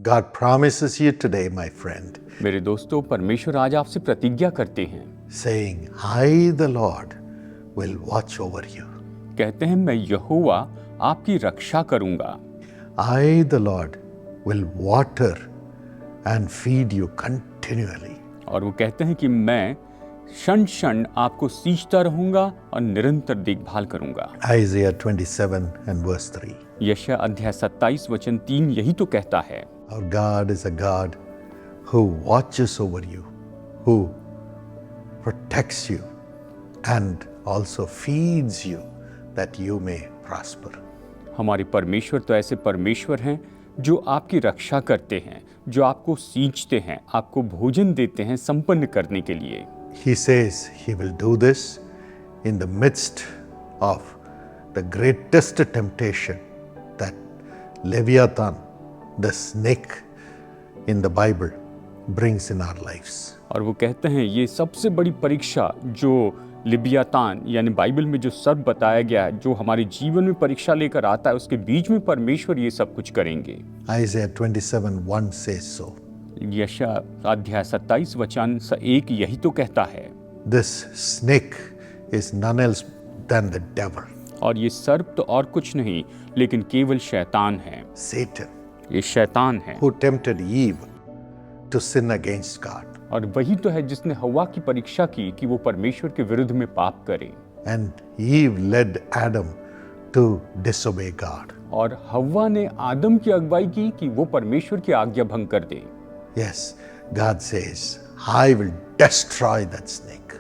God promises you today, my friend, मेरे दोस्तों, परमेश्वर आज आपसे प्रतिज्ञा करते हैं, saying, I, the Lord, will watch over you. कहते हैं मैं यहोवा आपकी रक्षा करूंगा। I, the Lord, will water and feed you continually. और वो कहते हैं कि मैं क्षण क्षण आपको सींचता रहूंगा और निरंतर देखभाल करूंगा। Isaiah 27 and verse 3. यशायाह अध्याय 27 वचन 3 यही तो कहता है। Our God is a God who watches over you, who protects you, and also feeds you that you may prosper. हमारे परमेश्वर तो ऐसे परमेश्वर हैं जो आपकी रक्षा करते हैं, जो आपको सींचते हैं, आपको भोजन देते हैं संपन्न करने के लिए। He says he will do this in the midst of the greatest temptation that Leviathan, the snake in the Bible, brings in our lives. और वो कहते हैं ये सबसे बड़ी परीक्षा जो लिबियातान यानी बाइबल में जो सर्प बताया गया है, जो हमारे जीवन में परीक्षा लेकर आता है, उसके बीच में परमेश्वर ये सब कुछ करेंगे। Isaiah 27:1 says so. यशायाह अध्याय 27 वचन 1 यही तो कहता है। This snake is none else than the devil, और ये सर्प तो और कुछ नहीं लेकिन केवल शैतान है। Satan, ये शैतान है who tempted Eve to sin against God. और वही तो है जिसने हव्वा की परीक्षा की कि वो परमेश्वर के विरुद्ध में पाप करे। And Eve led Adam to disobey God. और हव्वा ने आदम की अगुवाई की कि वो परमेश्वर की आज्ञा भंग कर दे। Yes, God says, I will destroy that snake.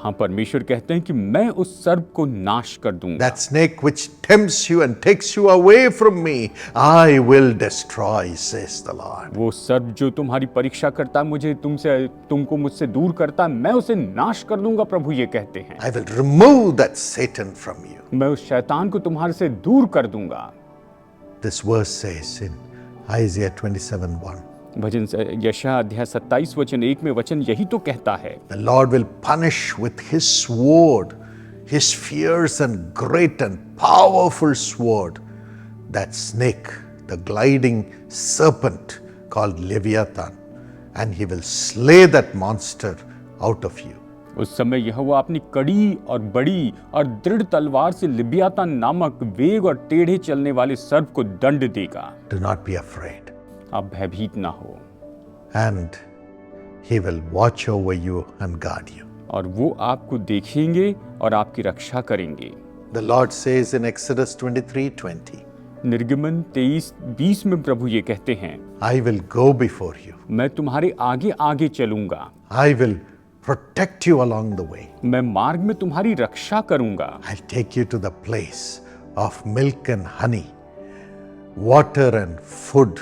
हाँ, परमेश्वर कहते हैं कि मैं उस सर्प को नाश कर दूंगा। That snake which tempts you and takes you away from me, I will destroy, says the Lord. वो सर्प जो तुम्हारी परीक्षा करता है, तुमको मुझसे दूर करता है, मैं उसे नाश कर दूंगा, प्रभु ये कहते हैं। I will remove that Satan from you. मैं उस शैतान को तुम्हारे से दूर कर दूंगा। This verse says in Isaiah 27:1. भजन यशायाह अध्याय 27 वचन 1 में वचन यही तो कहता है। The Lord will punish with his sword, his fierce and great and powerful sword, that snake, the gliding serpent called Leviathan, and he will slay that monster out of you. उस समय यहोवा अपनी कड़ी और बड़ी और दृढ़ तलवार से लिबियातान नामक वेग और टेढ़े चलने वाले सर्प को दंड देगा। Do not be afraid. आप भयभीत ना हो। And he will watch over you and guard you. और वो आपको देखेंगे और आपकी रक्षा करेंगे। The Lord says in Exodus 23:20, निर्गमन 23:20 में प्रभु ये कहते हैं, I will go before you. मैं तुम्हारे आगे आगे चलूंगा। I will protect you along the way. मैं मार्ग में तुम्हारी रक्षा करूंगा। I'll take you to the place of milk and honey, water and food,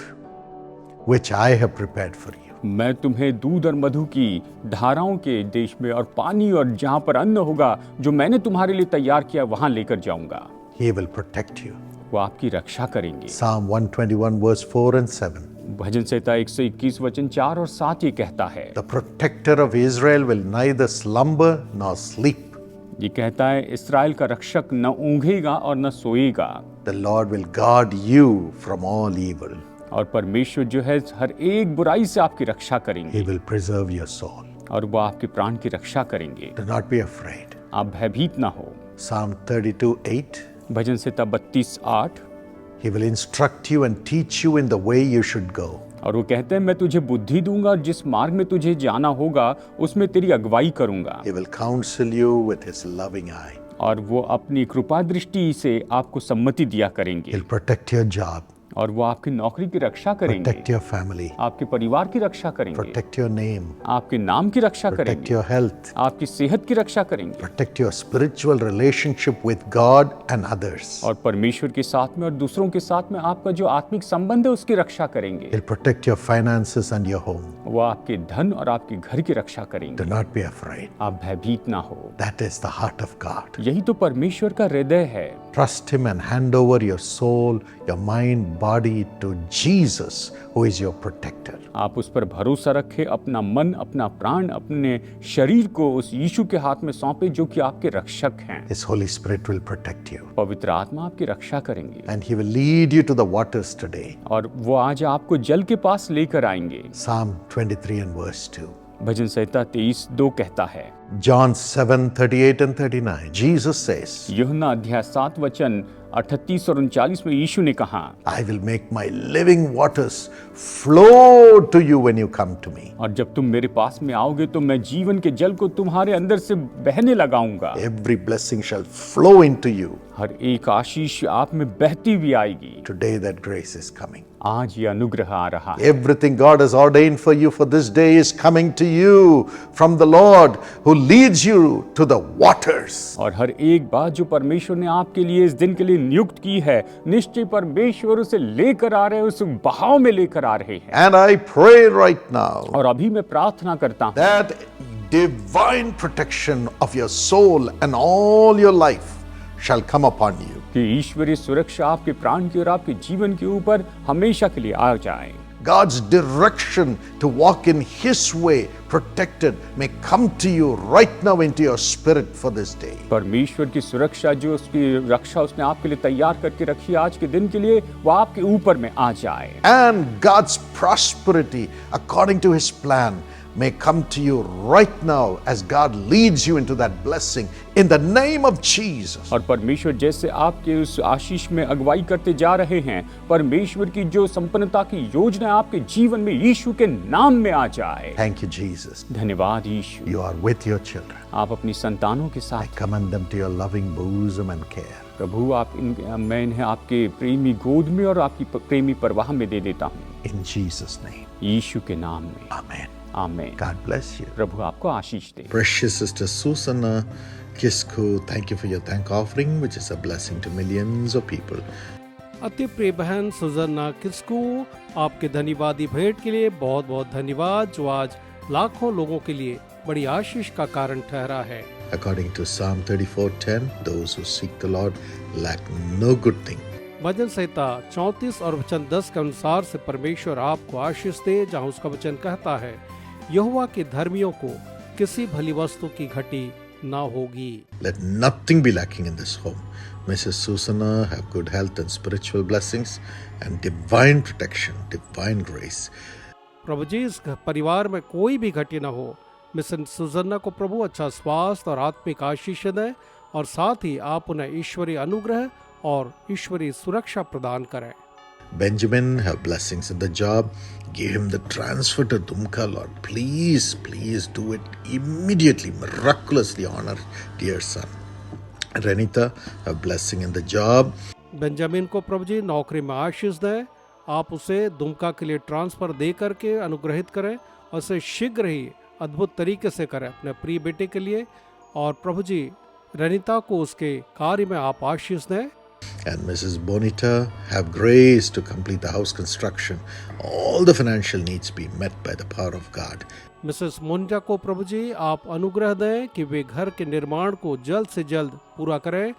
which I have prepared for you. मैं तुम्हें दूध और मधु की धाराओं के देश में और पानी और जहां पर अन्न होगा जो मैंने तुम्हारे लिए तैयार किया वहां लेकर जाऊंगा। He will protect you. वो आपकी रक्षा करेंगे। Psalm 121 verse 4 and 7. भजन संहिता 121 वचन 4 और 7 ये कहता है। The protector of Israel will neither slumber nor sleep. ये कहता है इस्राएल का रक्षक न ऊँघेगा और न सोएगा। The Lord will guard you from all evil. और परमेश्वर जो है हर एक बुराई से आपकी रक्षा करेंगे। He will preserve your soul. और वो आपके प्राण की रक्षा करेंगे। Do not be afraid. आप भयभीत ना हो। Psalm 32:8. Bhajan Samhita 32:8। He will instruct you and teach you in the way you should go. और वो कहते हैं मैं तुझे बुद्धि दूंगा, जिस मार्ग में तुझे जाना होगा उसमें तेरी अगुवाई करूंगा। He will counsel you with his loving eye. और वो अपनी कृपा दृष्टि से आपको सम्मति दिया करेंगे। He'll protect your job. और वो आपकी नौकरी की रक्षा करेंगे। Protect your family. आपके परिवार की रक्षा करेंगे। Protect your name. आपके नाम की रक्षा Protect करेंगे। your health. आपकी सेहत की रक्षा करेंगे। Protect your spiritual relationship with God and others. और परमेश्वर के साथ में और दूसरों के साथ में आपका जो आत्मिक संबंध है उसकी रक्षा करेंगे। He'll protect your finances and your home. वो आपके धन और आपके घर की रक्षा Do करेंगे। not be afraid. आप भयभीत ना हो। That is the heart of God. यही तो परमेश्वर का हृदय है। Trust Him and hand over your soul, your mind, body to Jesus, who is your protector. आप उस पर भरोसा रखें, अपना मन, अपना प्राण, अपने शरीर को उस यीशु के हाथ में सौंपे जो कि आपके रक्षक हैं। His Holy Spirit will protect you. पवित्र आत्मा आपकी रक्षा करेंगे And He will lead you to the waters today. और वो आज आपको जल के पास लेकर आएंगे। Psalm 23 and verse 2. भजन संहिता 23:2 कहता है। John 7:38 and 39. Jesus says, यूहन्ना अध्याय 7 वचन 38 और 39 में यीशु ने कहा, I will make my living waters flow to you when you come to me. और जब तुम मेरे पास में आओगे तो मैं जीवन के जल को तुम्हारे अंदर से बहने लगाऊंगा। Every blessing shall flow into you. हर एक आशीष आप में बहती हुई आएगी। Today that grace is coming. आज ये अनुग्रह आ रहा है। Everything God has ordained for you for this day is coming to you from the Lord who leads you to the waters. और हर एक बात जो परमेश्वर ने आपके लिए इस दिन के लिए नियुक्त की है, निश्चय परमेश्वर उसे लेकर आ रहे हैं, उस बहाव में लेकर आ रहे हैं। And I pray right now और अभी मैं प्रार्थना करता हूँ that divine protection of your soul and all your life shall come upon you. कि ईश्वरीय सुरक्षा आपके प्राण की और आपके जीवन के ऊपर हमेशा के लिए आ जाए। God's direction to walk in His way, protected, may come to you right now into your spirit for this day. परमेश्वर की सुरक्षा जो उसकी रक्षा उसने आपके लिए तैयार करके रखी है आज के दिन के लिए, वो आपके ऊपर में आ जाए। And God's prosperity according to His plan may come to you right now as God leads you into that blessing in the name of Jesus. और परमेश्वर जैसे आपके उस आशीष में अगुवाई करते जा रहे हैं, परमेश्वर की जो संपन्नता की योजना आपके जीवन में यीशु के नाम में आ जाए। Thank you, Jesus. धन्यवाद यीशु। You are with your children. आप अपनी संतानों के I साथ commend them to your loving bosom and care. प्रभु मैं इन्हें आपके प्रेमी गोद में और आपकी प्रेमी परवाह में दे देता हूँ, In Jesus' name. यीशु के नाम में। Amen. आमीन। God bless you. प्रभु आपको आशीष दे। Precious Sister Susanna Kisku, thank you for your thank offering, which is a blessing to millions of people. अति प्रिय बहन सुजन्ना किस्कू, आपके धन्यवादी भेंट के लिए बहुत बहुत धन्यवाद, जो आज लाखों लोगों के लिए बड़ी आशीष का कारण ठहरा है। According to Psalm 34:10, those who seek the Lord lack no good thing. भजन संहिता 34 और वचन 10 के अनुसार से परमेश्वर आपको आशीष दे, जहाँ उसका वचन कहता है, यहोवा के धर्मियों को किसी भली वस्तु की घटी ना होगी। Let nothing be lacking in this home. Mrs. Susanna have good health and spiritual blessings and divine protection, divine grace. प्रभु जी, इस परिवार में कोई भी घटी ना हो। मिसेस सुजन्ना को प्रभु अच्छा स्वास्थ्य और आत्मिक आशीष दें, और साथ ही आप उन्हें ईश्वरीय अनुग्रह और ईश्वरीय सुरक्षा प्रदान करें। Benjamin have blessings in the job. Give him the transfer to Dumka, Lord. Please, please do it immediately. Miraculously honor dear son. Renita have blessing in the job. Benjamin को प्रभु जी नौकरी में आशीष दें, आप उसे दुमका के लिए ट्रांसफर दे करके अनुग्रहित करें, और उसे शीघ्र ही अद्भुत तरीके से करें अपने प्रिय बेटे के लिए। और प्रभु जी रनिता को उसके कार्य में आप आशीष दें। And Mrs. Bonita have grace to complete the house construction. All the financial needs be met by the power of God. Mrs Monica को प्रभु जी आप अनुग्रह दें कि वे घर के निर्माण को जल्द से जल्द पूरा करें,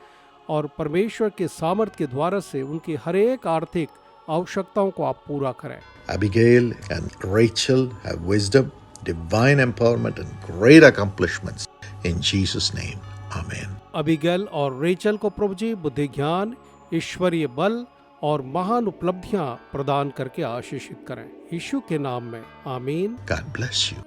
और परमेश्वर के सामर्थ्य के द्वारा से उनकी हर एक आर्थिक आवश्यकताओं को आप पूरा करें। Abigail and Rachel have wisdom, divine empowerment and great accomplishments. In Jesus' name, Amen. Abigail और रेचल को प्रभु जी बुद्धि ज्ञान, ईश्वरीय बल और महान उपलब्धियां प्रदान करके आशीषित करें, यीशु के नाम में, आमीन। God bless you.